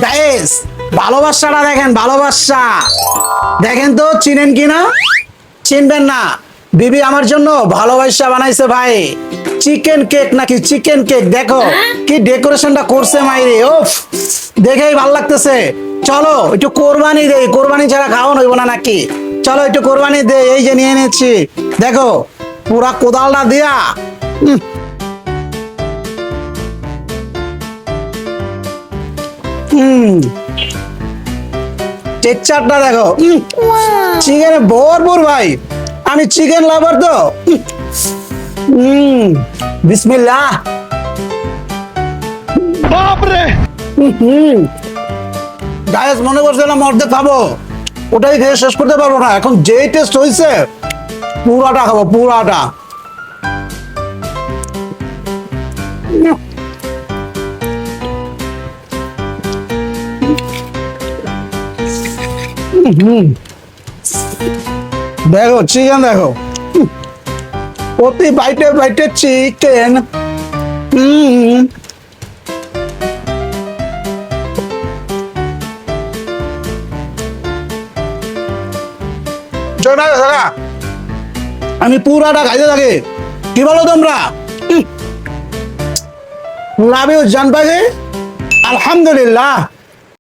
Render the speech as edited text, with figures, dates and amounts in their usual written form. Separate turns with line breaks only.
Guys, ভালোবাসাটা দেখেন, ভালোবাসা দেখেন তো, চিনেন কিনা? চিনবেন না? বিবি আমার জন্য ভালোবাসা বানাইছে ভাই। চিকেন কেক নাকি চিকেন কেক, দেখো কি ডেকোরেশনটা করছে মাইরে, ওফ দেখেই ভাল লাগতেছে। চলো একটু কোরবানি দেই, কোরবানি ছাড়া খাওয়ানো হইব না নাকি? চলো একটু কোরবানি দেই, এই যে নিয়ে নিচ্ছি, দেখো পুরা কোদালটা দিয়া। টেক্সচারটা দেখো, চিকেন ভরপুর ভাই। আমি চিকেন লাভার তো। বিসমিল্লাহ।
বাপরে,
গায়েস মনে করছিলাম অর্ধেক খাবো, ওটাই খেয়ে শেষ করতে পারবো না। এখন যেই টেস্ট হয়েছে, পুরাটা খাবো, পুরাটা। দেখো চিকেন, দেখো প্রতি বাইটে বাইটে চিকেন। আমি পুরাটা খাইতে থাকি, কি বলো তোমরা? লাভ ইউ জান পাখি, আলহামদুলিল্লাহ।